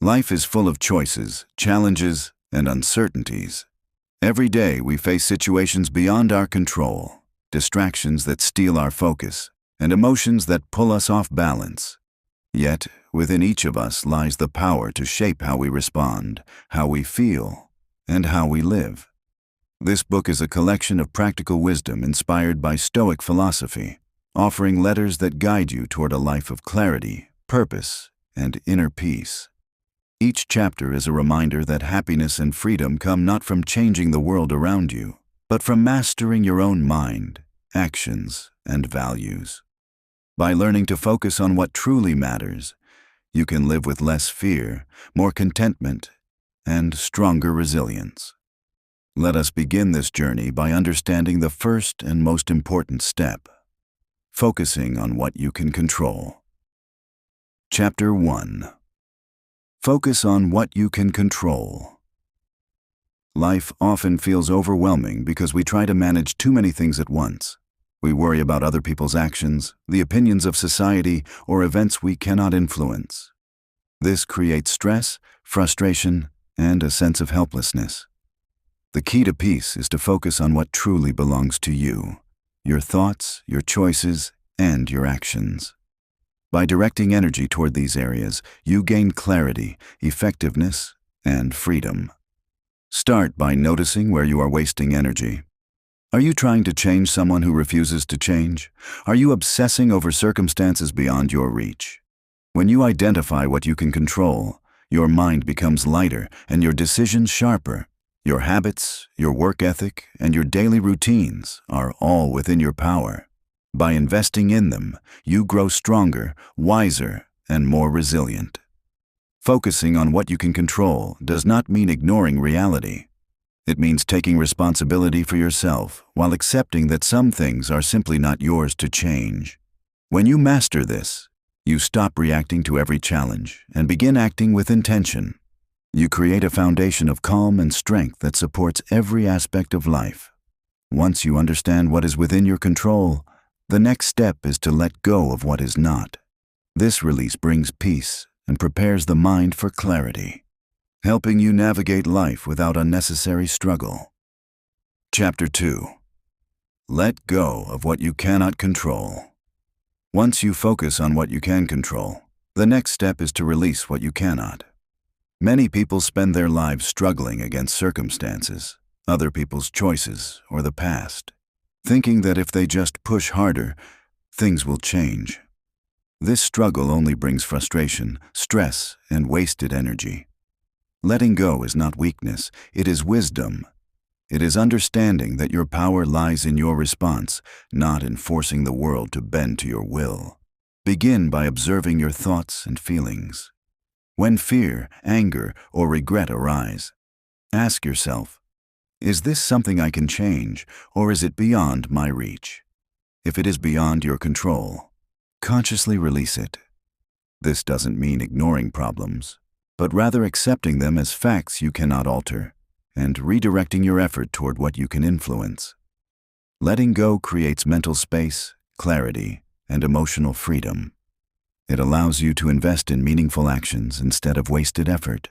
Life is full of choices, challenges, and uncertainties. Every day we face situations beyond our control, distractions that steal our focus, and emotions that pull us off balance. Yet, within each of us lies the power to shape how we respond, how we feel, and how we live. This book is a collection of practical wisdom inspired by Stoic philosophy, offering letters that guide you toward a life of clarity, purpose, and inner peace. Each chapter is a reminder that happiness and freedom come not from changing the world around you, but from mastering your own mind, actions, and values. By learning to focus on what truly matters, you can live with less fear, more contentment, and stronger resilience. Let us begin this journey by understanding the first and most important step: focusing on what you can control. Chapter 1. Focus on what you can control. Life often feels overwhelming because we try to manage too many things at once. We worry about other people's actions, the opinions of society, or events we cannot influence. This creates stress, frustration, and a sense of helplessness. The key to peace is to focus on what truly belongs to you: your thoughts, your choices, and your actions. By directing energy toward these areas, you gain clarity, effectiveness, and freedom. Start by noticing where you are wasting energy. Are you trying to change someone who refuses to change? Are you obsessing over circumstances beyond your reach? When you identify what you can control, your mind becomes lighter and your decisions sharper. Your habits, your work ethic, and your daily routines are all within your power. By investing in them, you grow stronger, wiser, and more resilient. Focusing on what you can control does not mean ignoring reality. It means taking responsibility for yourself while accepting that some things are simply not yours to change. When you master this, you stop reacting to every challenge and begin acting with intention. You create a foundation of calm and strength that supports every aspect of life. Once you understand what is within your control, the next step is to let go of what is not. This release brings peace and prepares the mind for clarity, helping you navigate life without unnecessary struggle. Chapter 2. Let go of what you cannot control. Once you focus on what you can control, the next step is to release what you cannot. Many people spend their lives struggling against circumstances, other people's choices, or the past, thinking that if they just push harder, things will change. This struggle only brings frustration, stress, and wasted energy. Letting go is not weakness, it is wisdom. It is understanding that your power lies in your response, not in forcing the world to bend to your will. Begin by observing your thoughts and feelings. When fear, anger, or regret arise, ask yourself, is this something I can change, or is it beyond my reach? If it is beyond your control, consciously release it. This doesn't mean ignoring problems, but rather accepting them as facts you cannot alter, and redirecting your effort toward what you can influence. Letting go creates mental space, clarity, and emotional freedom. It allows you to invest in meaningful actions instead of wasted effort.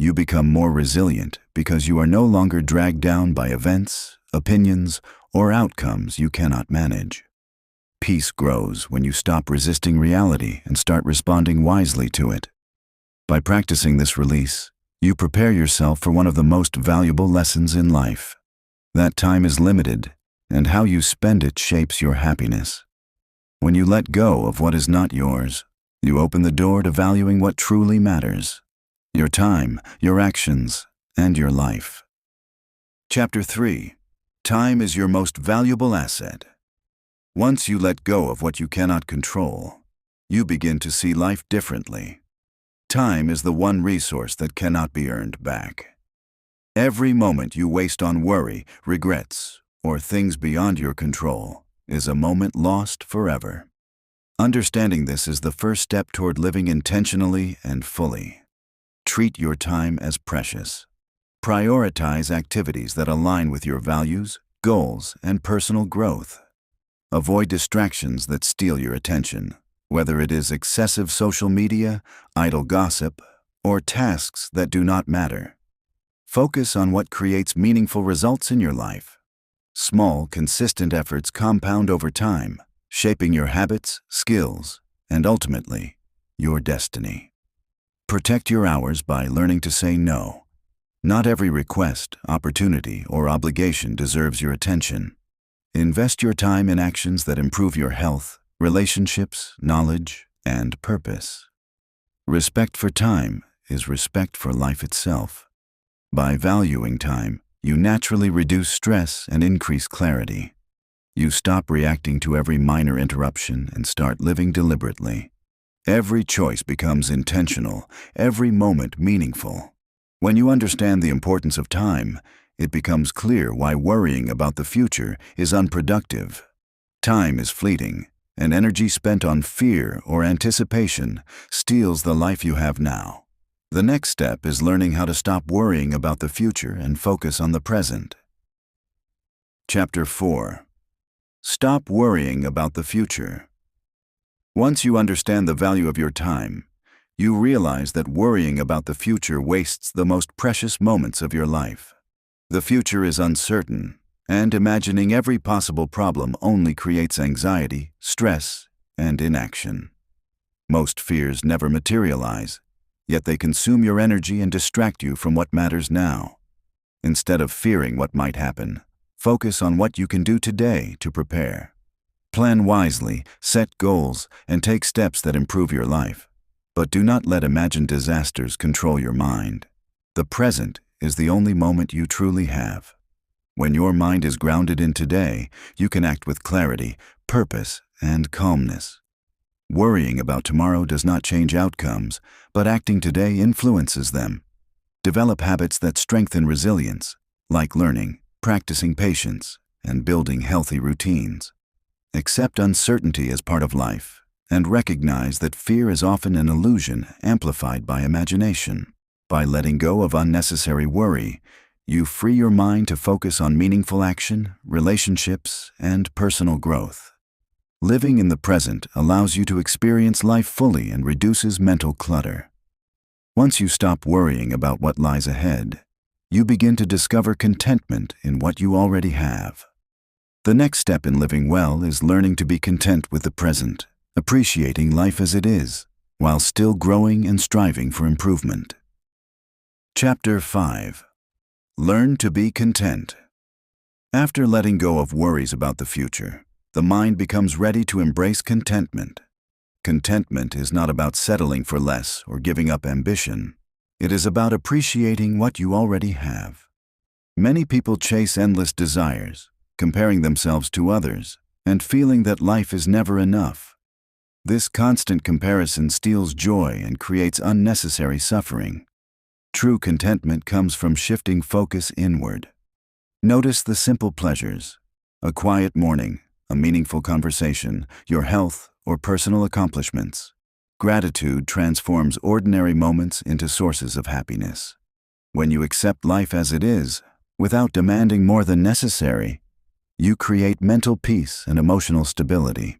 You become more resilient because you are no longer dragged down by events, opinions, or outcomes you cannot manage. Peace grows when you stop resisting reality and start responding wisely to it. By practicing this release, you prepare yourself for one of the most valuable lessons in life. That time is limited, and how you spend it shapes your happiness. When you let go of what is not yours, you open the door to valuing what truly matters: your time, your actions, and your life. Chapter 3. Time is your most valuable asset. Once you let go of what you cannot control, you begin to see life differently. Time is the one resource that cannot be earned back. Every moment you waste on worry, regrets, or things beyond your control is a moment lost forever. Understanding this is the first step toward living intentionally and fully. Treat your time as precious. Prioritize activities that align with your values, goals, and personal growth. Avoid distractions that steal your attention, whether it is excessive social media, idle gossip, or tasks that do not matter. Focus on what creates meaningful results in your life. Small, consistent efforts compound over time, shaping your habits, skills, and ultimately, your destiny. Protect your hours by learning to say no. Not every request, opportunity, or obligation deserves your attention. Invest your time in actions that improve your health, relationships, knowledge, and purpose. Respect for time is respect for life itself. By valuing time, you naturally reduce stress and increase clarity. You stop reacting to every minor interruption and start living deliberately. Every choice becomes intentional, every moment meaningful. When you understand the importance of time, it becomes clear why worrying about the future is unproductive. Time is fleeting, and energy spent on fear or anticipation steals the life you have now. The next step is learning how to stop worrying about the future and focus on the present. Chapter 4. Stop worrying about the future. Once you understand the value of your time, you realize that worrying about the future wastes the most precious moments of your life. The future is uncertain, and imagining every possible problem only creates anxiety, stress, and inaction. Most fears never materialize, yet they consume your energy and distract you from what matters now. Instead of fearing what might happen, focus on what you can do today to prepare. Plan wisely, set goals, and take steps that improve your life. But do not let imagined disasters control your mind. The present is the only moment you truly have. When your mind is grounded in today, you can act with clarity, purpose, and calmness. Worrying about tomorrow does not change outcomes, but acting today influences them. Develop habits that strengthen resilience, like learning, practicing patience, and building healthy routines. Accept uncertainty as part of life, and recognize that fear is often an illusion amplified by imagination. By letting go of unnecessary worry, you free your mind to focus on meaningful action, relationships, and personal growth. Living in the present allows you to experience life fully and reduces mental clutter. Once you stop worrying about what lies ahead, you begin to discover contentment in what you already have. The next step in living well is learning to be content with the present, appreciating life as it is, while still growing and striving for improvement. Chapter 5. Learn to be content. After letting go of worries about the future, the mind becomes ready to embrace contentment. Contentment is not about settling for less or giving up ambition. It is about appreciating what you already have. Many people chase endless desires, comparing themselves to others, and feeling that life is never enough. This constant comparison steals joy and creates unnecessary suffering. True contentment comes from shifting focus inward. Notice the simple pleasures: a quiet morning, a meaningful conversation, your health, or personal accomplishments. Gratitude transforms ordinary moments into sources of happiness. When you accept life as it is, without demanding more than necessary, you create mental peace and emotional stability.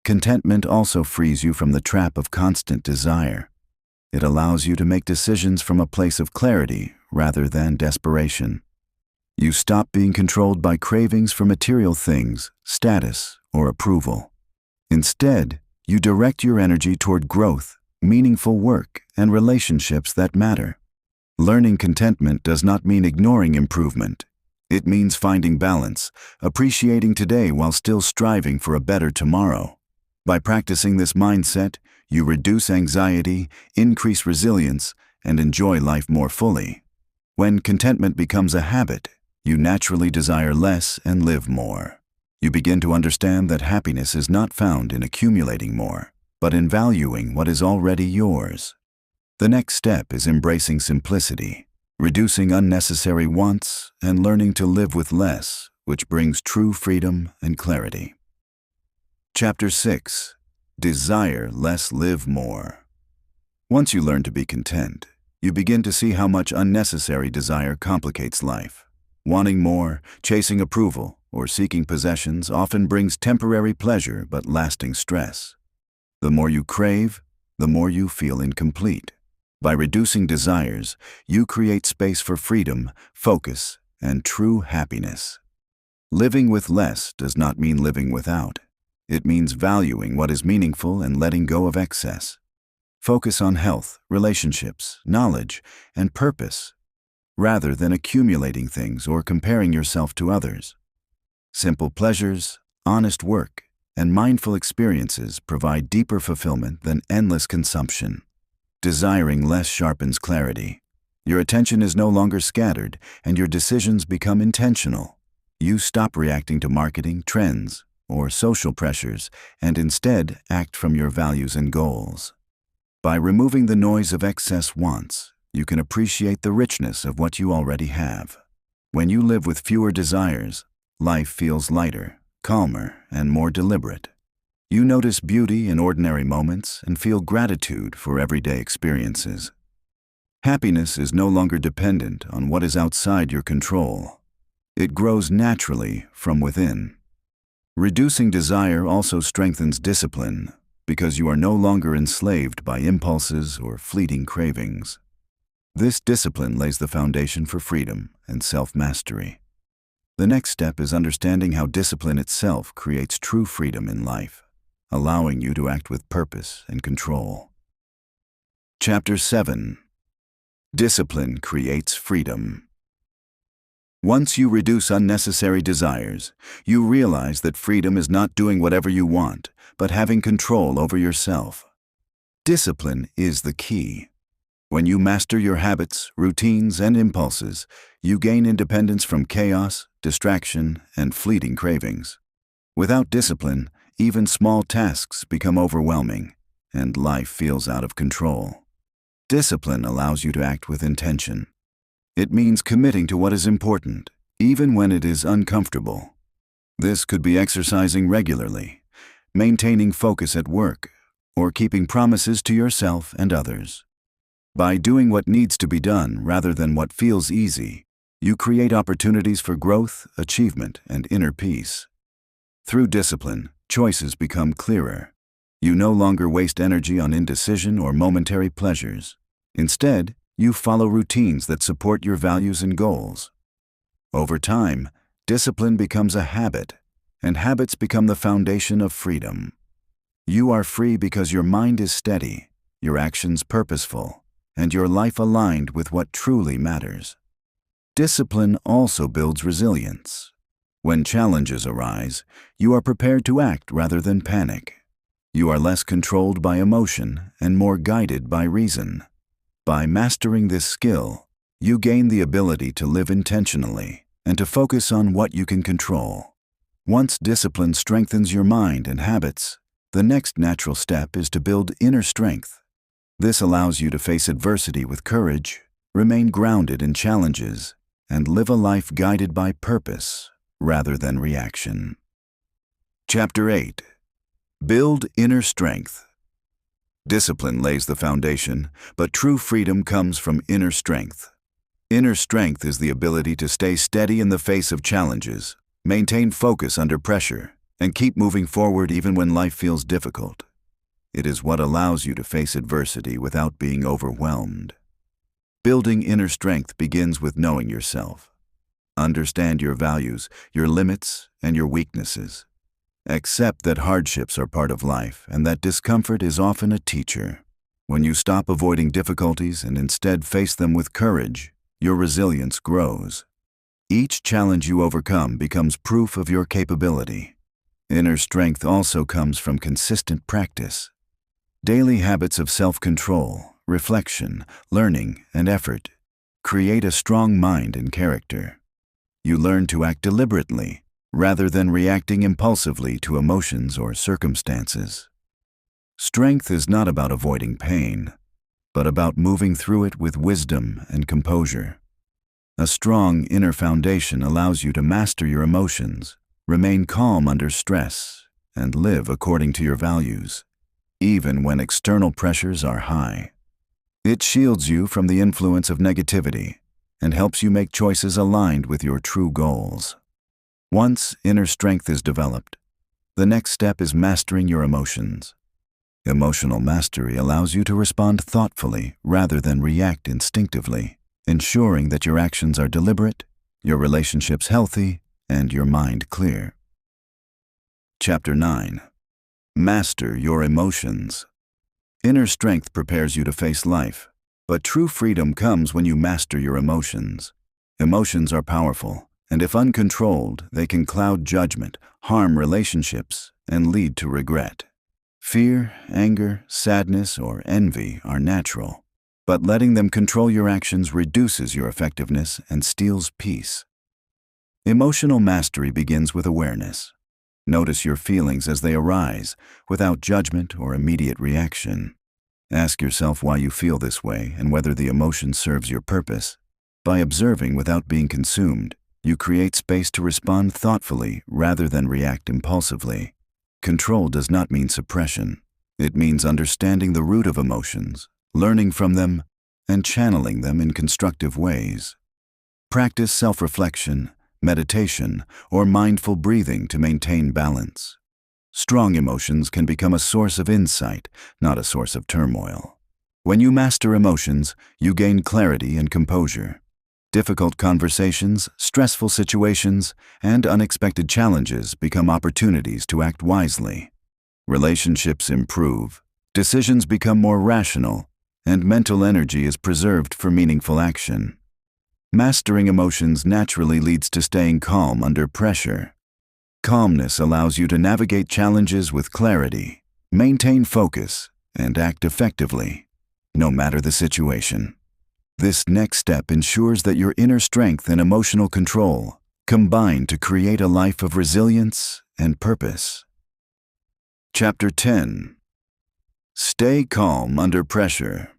Contentment also frees you from the trap of constant desire. It allows you to make decisions from a place of clarity rather than desperation. You stop being controlled by cravings for material things, status, or approval. Instead, you direct your energy toward growth, meaningful work, and relationships that matter. Learning contentment does not mean ignoring improvement. It means finding balance, appreciating today while still striving for a better tomorrow. By practicing this mindset, you reduce anxiety, increase resilience, and enjoy life more fully. When contentment becomes a habit, you naturally desire less and live more. You begin to understand that happiness is not found in accumulating more, but in valuing what is already yours. The next step is embracing simplicity, reducing unnecessary wants, and learning to live with less, which brings true freedom and clarity. Chapter 6. Desire less, live more. Once you learn to be content, you begin to see how much unnecessary desire complicates life. Wanting more, chasing approval, or seeking possessions often brings temporary pleasure but lasting stress. The more you crave, the more you feel incomplete. By reducing desires, you create space for freedom, focus, and true happiness. Living with less does not mean living without. It means valuing what is meaningful and letting go of excess. Focus on health, relationships, knowledge, and purpose, rather than accumulating things or comparing yourself to others. Simple pleasures, honest work, and mindful experiences provide deeper fulfillment than endless consumption. Desiring less sharpens clarity. Your attention is no longer scattered, and your decisions become intentional. You stop reacting to marketing, trends, or social pressures, and instead act from your values and goals. By removing the noise of excess wants, you can appreciate the richness of what you already have. When you live with fewer desires, life feels lighter, calmer, and more deliberate. You notice beauty in ordinary moments and feel gratitude for everyday experiences. Happiness is no longer dependent on what is outside your control. It grows naturally from within. Reducing desire also strengthens discipline because you are no longer enslaved by impulses or fleeting cravings. This discipline lays the foundation for freedom and self-mastery. The next step is understanding how discipline itself creates true freedom in life, allowing you to act with purpose and control. Chapter 7. Discipline creates freedom. Once you reduce unnecessary desires, you realize that freedom is not doing whatever you want, but having control over yourself. Discipline is the key. When you master your habits, routines, and impulses, you gain independence from chaos, distraction, and fleeting cravings. Without discipline, even small tasks become overwhelming, and life feels out of control. Discipline allows you to act with intention. It means committing to what is important, even when it is uncomfortable. This could be exercising regularly, maintaining focus at work, or keeping promises to yourself and others. By doing what needs to be done rather than what feels easy, you create opportunities for growth, achievement, and inner peace. Through discipline, choices become clearer. You no longer waste energy on indecision or momentary pleasures. Instead, you follow routines that support your values and goals. Over time, discipline becomes a habit, and habits become the foundation of freedom. You are free because your mind is steady, your actions purposeful, and your life aligned with what truly matters. Discipline also builds resilience. When challenges arise, you are prepared to act rather than panic. You are less controlled by emotion and more guided by reason. By mastering this skill, you gain the ability to live intentionally and to focus on what you can control. Once discipline strengthens your mind and habits, the next natural step is to build inner strength. This allows you to face adversity with courage, remain grounded in challenges, and live a life guided by purpose rather than reaction. Chapter 8. Build inner strength. Discipline lays the foundation, but true freedom comes from inner strength. Inner strength is the ability to stay steady in the face of challenges, maintain focus under pressure, and keep moving forward even when life feels difficult. It is what allows you to face adversity without being overwhelmed. Building inner strength begins with knowing yourself. Understand your values, your limits, and your weaknesses. Accept that hardships are part of life and that discomfort is often a teacher. When you stop avoiding difficulties and instead face them with courage, your resilience grows. Each challenge you overcome becomes proof of your capability. Inner strength also comes from consistent practice. Daily habits of self-control, reflection, learning, and effort create a strong mind and character. You learn to act deliberately, rather than reacting impulsively to emotions or circumstances. Strength is not about avoiding pain, but about moving through it with wisdom and composure. A strong inner foundation allows you to master your emotions, remain calm under stress, and live according to your values, even when external pressures are high. It shields you from the influence of negativity and helps you make choices aligned with your true goals. Once inner strength is developed, the next step is mastering your emotions. Emotional mastery allows you to respond thoughtfully rather than react instinctively, ensuring that your actions are deliberate, your relationships healthy, and your mind clear. Chapter 9. Master your emotions. Inner strength prepares you to face life, but true freedom comes when you master your emotions. Emotions are powerful, and if uncontrolled, they can cloud judgment, harm relationships, and lead to regret. Fear, anger, sadness, or envy are natural, but letting them control your actions reduces your effectiveness and steals peace. Emotional mastery begins with awareness. Notice your feelings as they arise, without judgment or immediate reaction. Ask yourself why you feel this way and whether the emotion serves your purpose. By observing without being consumed, you create space to respond thoughtfully rather than react impulsively. Control does not mean suppression. It means understanding the root of emotions, learning from them, and channeling them in constructive ways. Practice self-reflection, meditation, or mindful breathing to maintain balance. Strong emotions can become a source of insight, not a source of turmoil. When you master emotions, you gain clarity and composure. Difficult conversations, stressful situations, and unexpected challenges become opportunities to act wisely. Relationships improve, decisions become more rational, and mental energy is preserved for meaningful action. Mastering emotions naturally leads to staying calm under pressure. Calmness allows you to navigate challenges with clarity, maintain focus, and act effectively, no matter the situation. This next step ensures that your inner strength and emotional control combine to create a life of resilience and purpose. Chapter 10. Stay calm under pressure.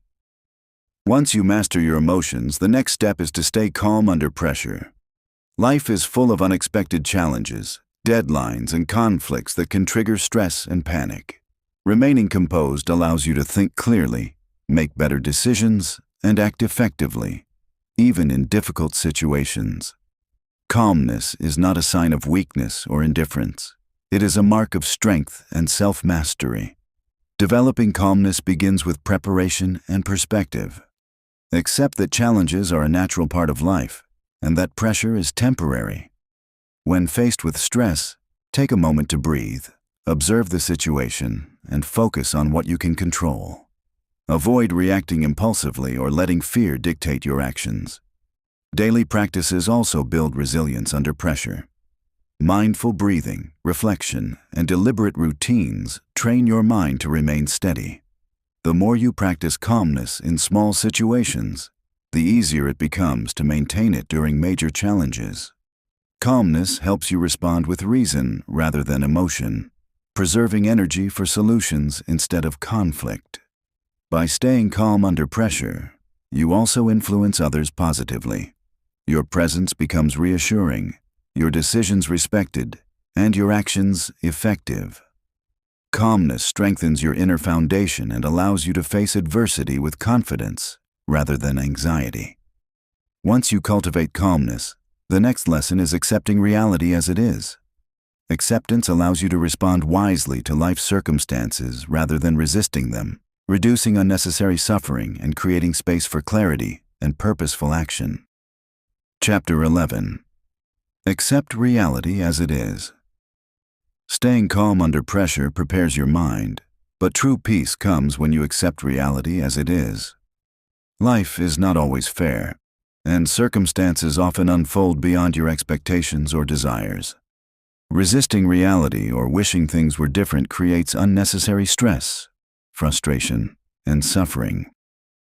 Once you master your emotions, the next step is to stay calm under pressure. Life is full of unexpected challenges, deadlines, and conflicts that can trigger stress and panic. Remaining composed allows you to think clearly, make better decisions, and act effectively, even in difficult situations. Calmness is not a sign of weakness or indifference. It is a mark of strength and self-mastery. Developing calmness begins with preparation and perspective. Accept that challenges are a natural part of life, and that pressure is temporary. When faced with stress, take a moment to breathe, observe the situation, and focus on what you can control. Avoid reacting impulsively or letting fear dictate your actions. Daily practices also build resilience under pressure. Mindful breathing, reflection, and deliberate routines train your mind to remain steady. The more you practice calmness in small situations, the easier it becomes to maintain it during major challenges. Calmness helps you respond with reason rather than emotion, preserving energy for solutions instead of conflict. By staying calm under pressure, you also influence others positively. Your presence becomes reassuring, your decisions respected, and your actions effective. Calmness strengthens your inner foundation and allows you to face adversity with confidence rather than anxiety. Once you cultivate calmness, the next lesson is accepting reality as it is. Acceptance allows you to respond wisely to life's circumstances rather than resisting them, reducing unnecessary suffering and creating space for clarity and purposeful action. Chapter 11. Accept reality as it is. Staying calm under pressure prepares your mind, but true peace comes when you accept reality as it is. Life is not always fair, and circumstances often unfold beyond your expectations or desires. Resisting reality or wishing things were different creates unnecessary stress, frustration, and suffering.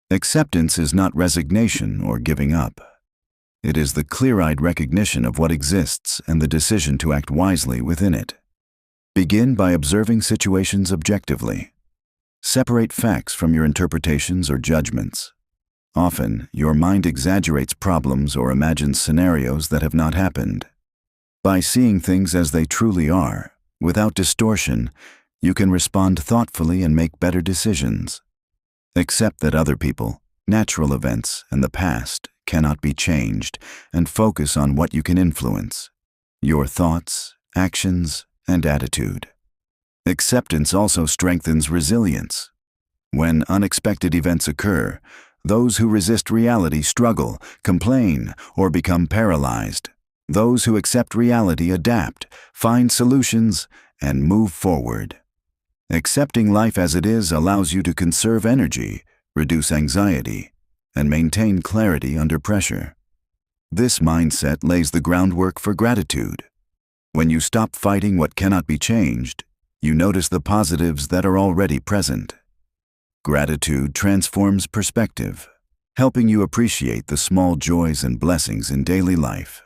Acceptance is not resignation or giving up. It is the clear-eyed recognition of what exists and the decision to act wisely within it. Begin by observing situations objectively. Separate facts from your interpretations or judgments. Often, your mind exaggerates problems or imagines scenarios that have not happened. By seeing things as they truly are, without distortion, you can respond thoughtfully and make better decisions. Accept that other people, natural events, and the past cannot be changed, and focus on what you can influence: your thoughts, actions, and attitude. Acceptance also strengthens resilience. When unexpected events occur, those who resist reality struggle, complain, or become paralyzed. Those who accept reality adapt, find solutions, and move forward. Accepting life as it is allows you to conserve energy, reduce anxiety, and maintain clarity under pressure. This mindset lays the groundwork for gratitude. When you stop fighting what cannot be changed, you notice the positives that are already present. Gratitude transforms perspective, helping you appreciate the small joys and blessings in daily life.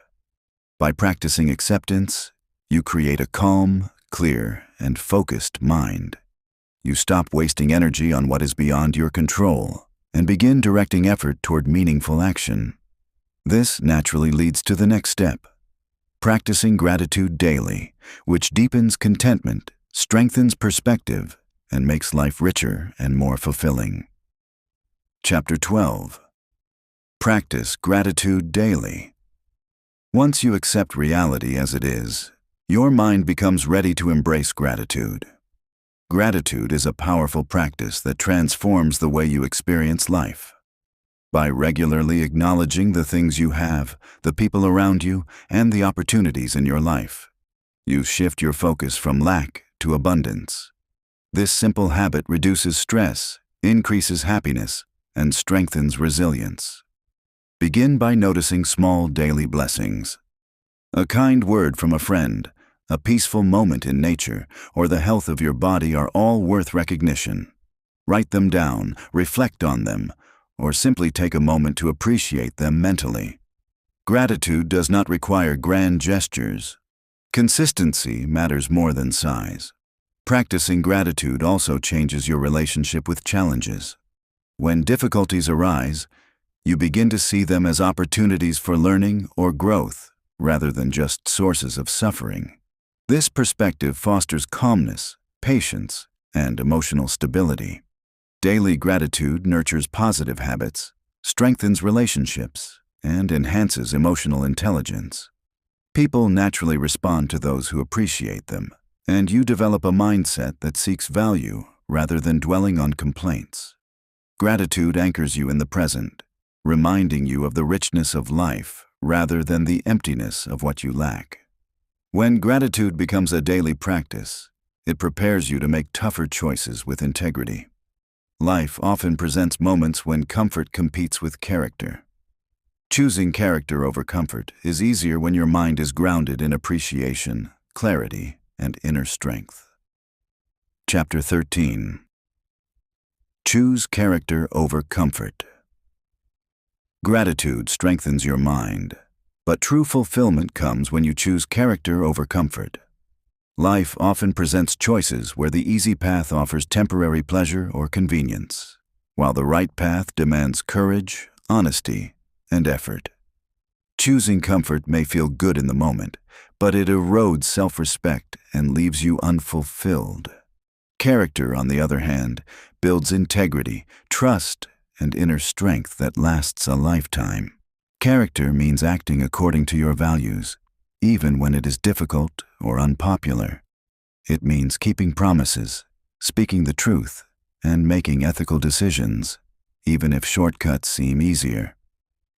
By practicing acceptance, you create a calm, clear, and focused mind. You stop wasting energy on what is beyond your control and begin directing effort toward meaningful action. This naturally leads to the next step, practicing gratitude daily, which deepens contentment, strengthens perspective, and makes life richer and more fulfilling. Chapter 12. Practice gratitude daily. Once you accept reality as it is, your mind becomes ready to embrace gratitude. Gratitude is a powerful practice that transforms the way you experience life. By regularly acknowledging the things you have, the people around you, and the opportunities in your life, you shift your focus from lack to abundance. This simple habit reduces stress, increases happiness, and strengthens resilience. Begin by noticing small daily blessings. A kind word from a friend, a peaceful moment in nature, or the health of your body are all worth recognition. Write them down, reflect on them, or simply take a moment to appreciate them mentally. Gratitude does not require grand gestures. Consistency matters more than size. Practicing gratitude also changes your relationship with challenges. When difficulties arise, you begin to see them as opportunities for learning or growth, rather than just sources of suffering. This perspective fosters calmness, patience, and emotional stability. Daily gratitude nurtures positive habits, strengthens relationships, and enhances emotional intelligence. People naturally respond to those who appreciate them, and you develop a mindset that seeks value rather than dwelling on complaints. Gratitude anchors you in the present, reminding you of the richness of life rather than the emptiness of what you lack. When gratitude becomes a daily practice, it prepares you to make tougher choices with integrity. Life often presents moments when comfort competes with character. Choosing character over comfort is easier when your mind is grounded in appreciation, clarity, and inner strength. Chapter 13. Choose character over comfort. Gratitude strengthens your mind, but true fulfillment comes when you choose character over comfort. Life often presents choices where the easy path offers temporary pleasure or convenience, while the right path demands courage, honesty, and effort. Choosing comfort may feel good in the moment, but it erodes self-respect and leaves you unfulfilled. Character, on the other hand, builds integrity, trust, and inner strength that lasts a lifetime. Character means acting according to your values, even when it is difficult or unpopular. It means keeping promises, speaking the truth, and making ethical decisions, even if shortcuts seem easier.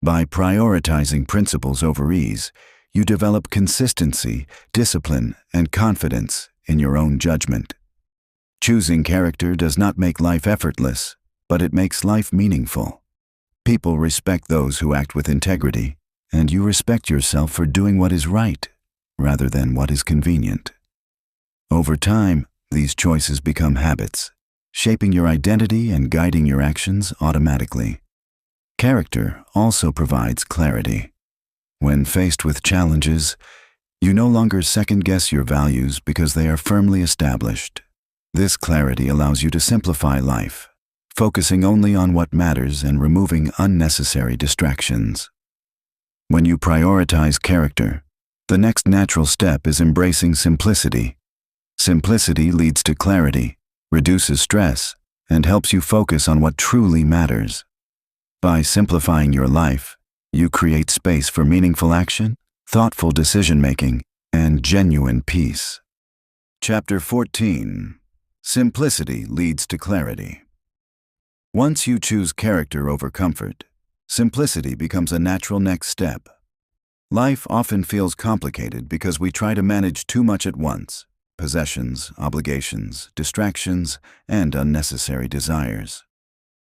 By prioritizing principles over ease, you develop consistency, discipline, and confidence in your own judgment. Choosing character does not make life effortless, but it makes life meaningful. People respect those who act with integrity, and you respect yourself for doing what is right, rather than what is convenient. Over time, these choices become habits, shaping your identity and guiding your actions automatically. Character also provides clarity. When faced with challenges, you no longer second-guess your values because they are firmly established. This clarity allows you to simplify life, focusing only on what matters and removing unnecessary distractions. When you prioritize character, the next natural step is embracing simplicity. Simplicity leads to clarity, reduces stress, and helps you focus on what truly matters. By simplifying your life, you create space for meaningful action, thoughtful decision-making, and genuine peace. Chapter 14. Simplicity leads to clarity. Once you choose character over comfort, simplicity becomes a natural next step. Life often feels complicated because we try to manage too much at once: possessions, obligations, distractions, and unnecessary desires.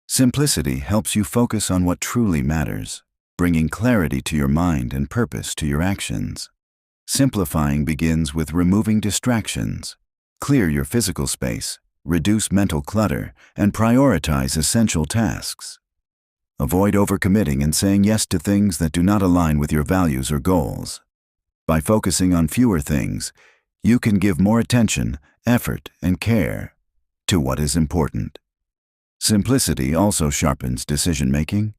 Simplicity helps you focus on what truly matters, bringing clarity to your mind and purpose to your actions. Simplifying begins with removing distractions. Clear your physical space, reduce mental clutter, and prioritize essential tasks. Avoid overcommitting and saying yes to things that do not align with your values or goals. By focusing on fewer things, you can give more attention, effort, and care to what is important. Simplicity also sharpens decision-making.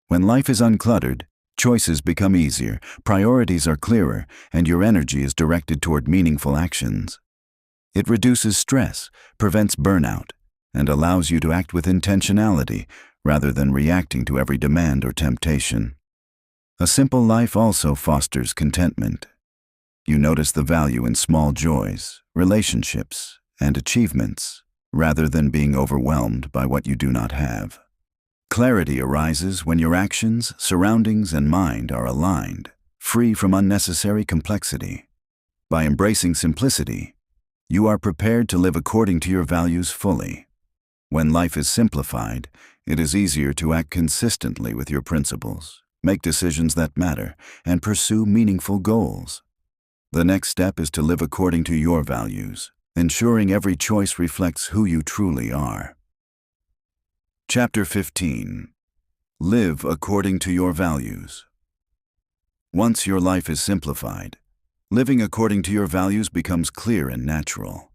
When life is uncluttered, choices become easier, priorities are clearer, and your energy is directed toward meaningful actions. It reduces stress, prevents burnout, and allows you to act with intentionality rather than reacting to every demand or temptation. A simple life also fosters contentment. You notice the value in small joys, relationships, and achievements, rather than being overwhelmed by what you do not have. Clarity arises when your actions, surroundings, and mind are aligned, free from unnecessary complexity. By embracing simplicity, you are prepared to live according to your values fully. When life is simplified, it is easier to act consistently with your principles, make decisions that matter, and pursue meaningful goals. The next step is to live according to your values, ensuring every choice reflects who you truly are. Chapter 15. Live according to your values. Once your life is simplified, living according to your values becomes clear and natural.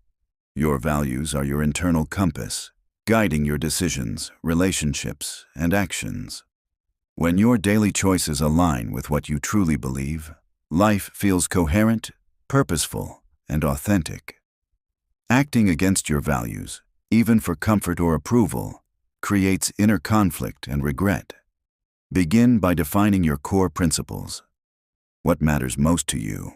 Your values are your internal compass, guiding your decisions, relationships, and actions. When your daily choices align with what you truly believe, life feels coherent, purposeful, and authentic. Acting against your values, even for comfort or approval, creates inner conflict and regret. Begin by defining your core principles. What matters most to you?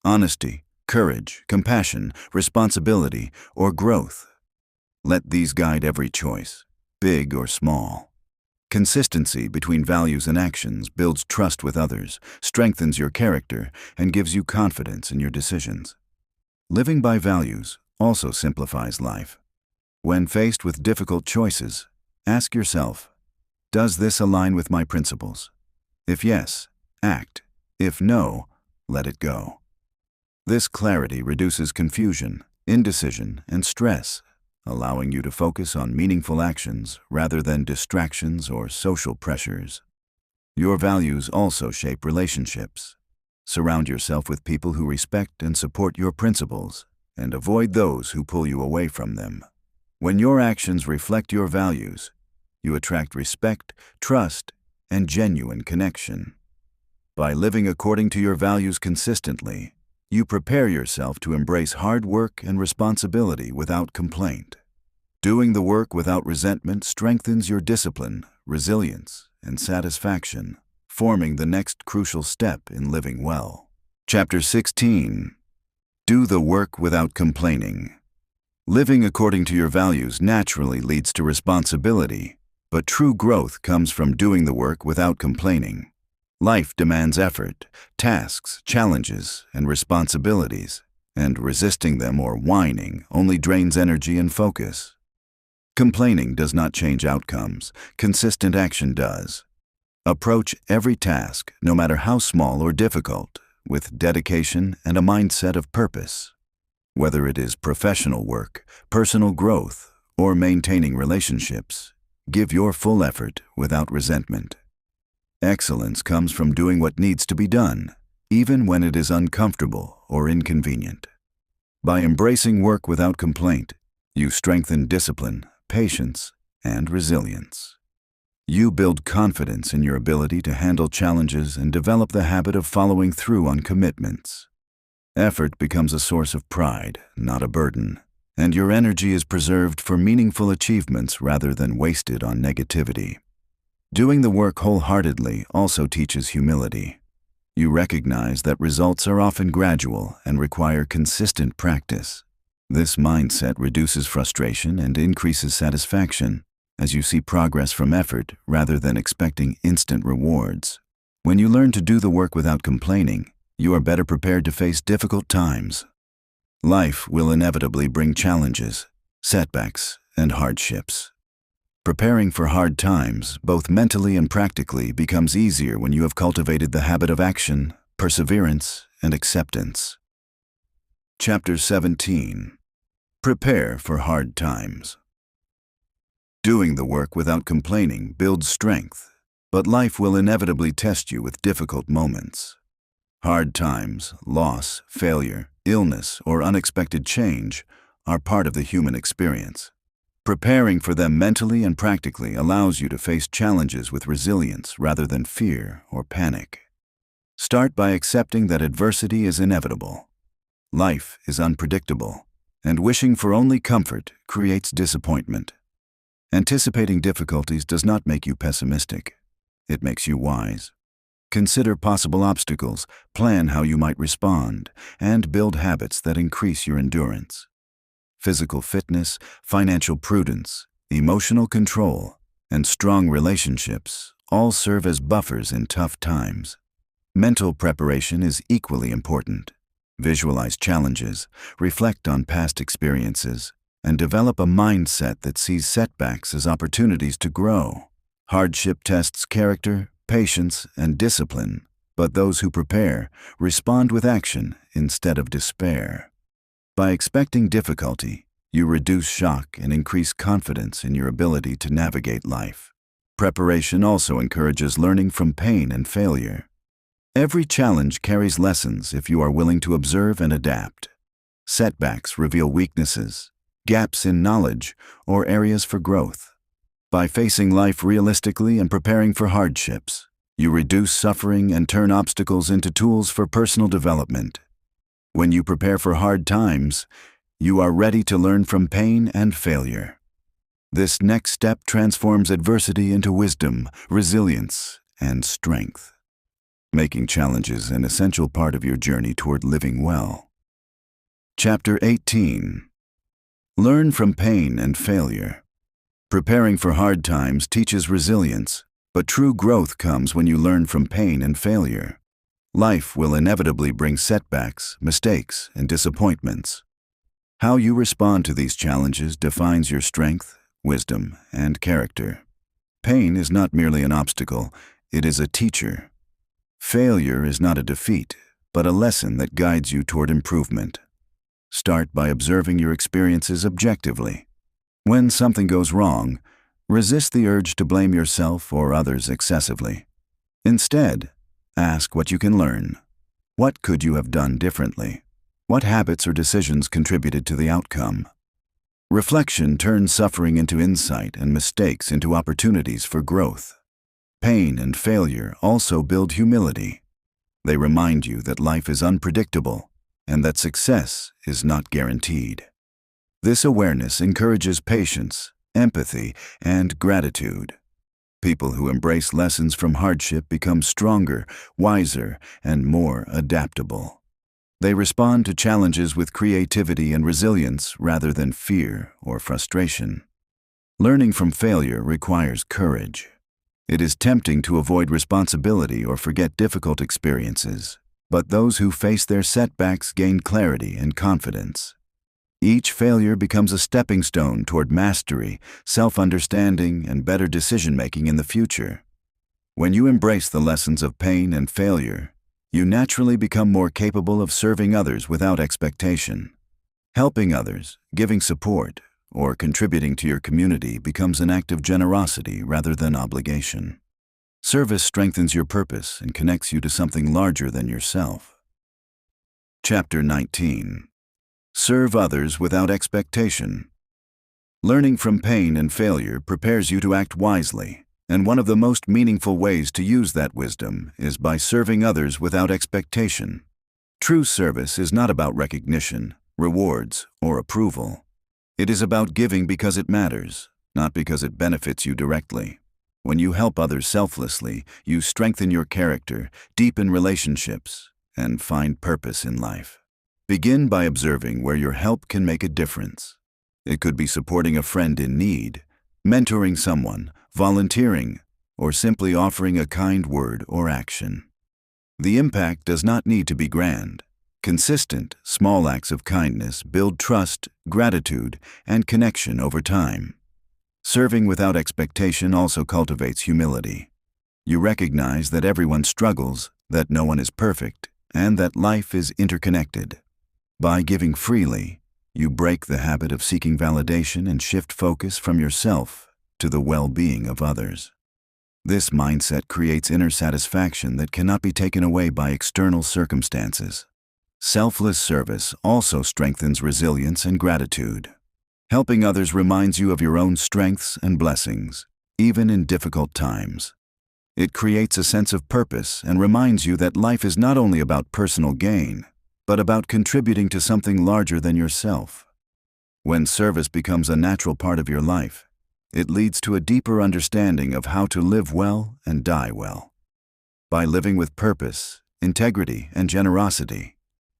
Honesty, courage, compassion, responsibility, or growth? Let these guide every choice, big or small. Consistency between values and actions builds trust with others, strengthens your character, and gives you confidence in your decisions. Living by values also simplifies life. When faced with difficult choices, ask yourself, does this align with my principles? If yes, act. If no, let it go. This clarity reduces confusion, indecision, and stress, allowing you to focus on meaningful actions rather than distractions or social pressures. Your values also shape relationships. Surround yourself with people who respect and support your principles, and avoid those who pull you away from them. When your actions reflect your values, you attract respect, trust, and genuine connection. By living according to your values consistently, you prepare yourself to embrace hard work and responsibility without complaint. Doing the work without resentment strengthens your discipline, resilience, and satisfaction, forming the next crucial step in living well. Chapter 16. Do the work without complaining. Living according to your values naturally leads to responsibility, but true growth comes from doing the work without complaining. Life demands effort, tasks, challenges, and responsibilities, and resisting them or whining only drains energy and focus. Complaining does not change outcomes, consistent action does. Approach every task, no matter how small or difficult, with dedication and a mindset of purpose. Whether it is professional work, personal growth, or maintaining relationships, give your full effort without resentment. Excellence comes from doing what needs to be done, even when it is uncomfortable or inconvenient. By embracing work without complaint, you strengthen discipline, patience, and resilience. You build confidence in your ability to handle challenges and develop the habit of following through on commitments. Effort becomes a source of pride, not a burden, and your energy is preserved for meaningful achievements rather than wasted on negativity. Doing the work wholeheartedly also teaches humility. You recognize that results are often gradual and require consistent practice. This mindset reduces frustration and increases satisfaction, as you see progress from effort rather than expecting instant rewards. When you learn to do the work without complaining, you are better prepared to face difficult times. Life will inevitably bring challenges, setbacks, and hardships. Preparing for hard times, both mentally and practically, becomes easier when you have cultivated the habit of action, perseverance, and acceptance. Chapter 17. Prepare for hard times. Doing the work without complaining builds strength, but life will inevitably test you with difficult moments. Hard times, loss, failure, illness, or unexpected change are part of the human experience. Preparing for them mentally and practically allows you to face challenges with resilience rather than fear or panic. Start by accepting that adversity is inevitable. Life is unpredictable, and wishing for only comfort creates disappointment. Anticipating difficulties does not make you pessimistic. It makes you wise. Consider possible obstacles, plan how you might respond, and build habits that increase your endurance. Physical fitness, financial prudence, emotional control, and strong relationships all serve as buffers in tough times. Mental preparation is equally important. Visualize challenges, reflect on past experiences, and develop a mindset that sees setbacks as opportunities to grow. Hardship tests character, patience, and discipline, but those who prepare respond with action instead of despair. By expecting difficulty, you reduce shock and increase confidence in your ability to navigate life. Preparation also encourages learning from pain and failure. Every challenge carries lessons if you are willing to observe and adapt. Setbacks reveal weaknesses, gaps in knowledge, or areas for growth. By facing life realistically and preparing for hardships, you reduce suffering and turn obstacles into tools for personal development. When you prepare for hard times, you are ready to learn from pain and failure. This next step transforms adversity into wisdom, resilience, and strength, making challenges an essential part of your journey toward living well. Chapter 18. Learn from pain and failure. Preparing for hard times teaches resilience, but true growth comes when you learn from pain and failure. Life will inevitably bring setbacks, mistakes, and disappointments. How you respond to these challenges defines your strength, wisdom, and character. Pain is not merely an obstacle, it is a teacher. Failure is not a defeat, but a lesson that guides you toward improvement. Start by observing your experiences objectively. When something goes wrong, resist the urge to blame yourself or others excessively. Instead, ask what you can learn. What could you have done differently? What habits or decisions contributed to the outcome? Reflection turns suffering into insight and mistakes into opportunities for growth. Pain and failure also build humility. They remind you that life is unpredictable and that success is not guaranteed. This awareness encourages patience, empathy, and gratitude. People who embrace lessons from hardship become stronger, wiser, and more adaptable. They respond to challenges with creativity and resilience rather than fear or frustration. Learning from failure requires courage. It is tempting to avoid responsibility or forget difficult experiences, but those who face their setbacks gain clarity and confidence. Each failure becomes a stepping stone toward mastery, self-understanding, and better decision-making in the future. When you embrace the lessons of pain and failure, you naturally become more capable of serving others without expectation. Helping others, giving support, or contributing to your community becomes an act of generosity rather than obligation. Service strengthens your purpose and connects you to something larger than yourself. Chapter 19. Serve others without expectation. Learning from pain and failure prepares you to act wisely, and one of the most meaningful ways to use that wisdom is by serving others without expectation. True service is not about recognition, rewards, or approval. It is about giving because it matters, not because it benefits you directly. When you help others selflessly, you strengthen your character, deepen relationships, and find purpose in life. Begin by observing where your help can make a difference. It could be supporting a friend in need, mentoring someone, volunteering, or simply offering a kind word or action. The impact does not need to be grand. Consistent, small acts of kindness build trust, gratitude, and connection over time. Serving without expectation also cultivates humility. You recognize that everyone struggles, that no one is perfect, and that life is interconnected. By giving freely, you break the habit of seeking validation and shift focus from yourself to the well-being of others. This mindset creates inner satisfaction that cannot be taken away by external circumstances. Selfless service also strengthens resilience and gratitude. Helping others reminds you of your own strengths and blessings, even in difficult times. It creates a sense of purpose and reminds you that life is not only about personal gain, but about contributing to something larger than yourself. When service becomes a natural part of your life, it leads to a deeper understanding of how to live well and die well. By living with purpose, integrity, and generosity,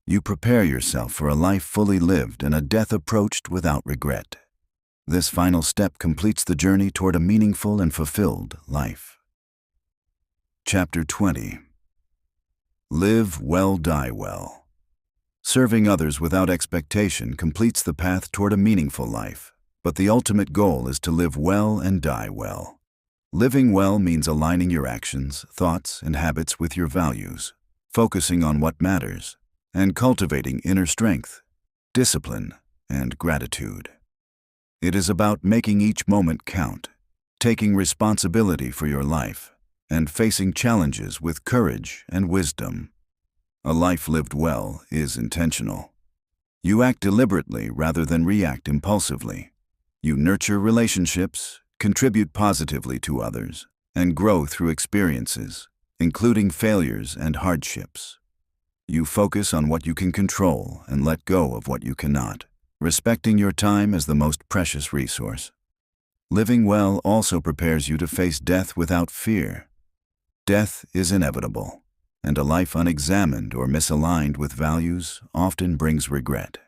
you prepare yourself for a life fully lived and a death approached without regret. This final step completes the journey toward a meaningful and fulfilled life. Chapter 20. Live well, die well. Serving others without expectation completes the path toward a meaningful life, but the ultimate goal is to live well and die well. Living well means aligning your actions, thoughts, and habits with your values, focusing on what matters, and cultivating inner strength, discipline, and gratitude. It is about making each moment count, taking responsibility for your life, and facing challenges with courage and wisdom. A life lived well is intentional. You act deliberately rather than react impulsively. You nurture relationships, contribute positively to others, and grow through experiences, including failures and hardships. You focus on what you can control and let go of what you cannot, respecting your time as the most precious resource. Living well also prepares you to face death without fear. Death is inevitable, and a life unexamined or misaligned with values often brings regret.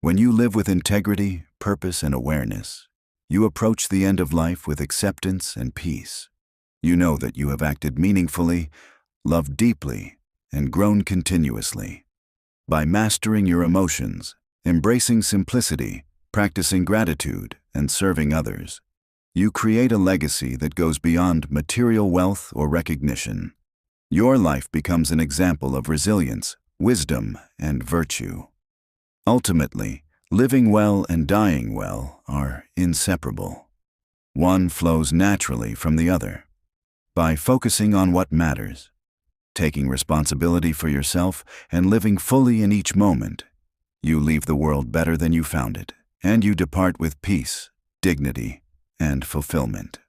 When you live with integrity, purpose, and awareness, you approach the end of life with acceptance and peace. You know that you have acted meaningfully, loved deeply, and grown continuously. By mastering your emotions, embracing simplicity, practicing gratitude, and serving others, you create a legacy that goes beyond material wealth or recognition. Your life becomes an example of resilience, wisdom, and virtue. Ultimately, living well and dying well are inseparable. One flows naturally from the other. By focusing on what matters, taking responsibility for yourself, and living fully in each moment, you leave the world better than you found it, and you depart with peace, dignity, and fulfillment.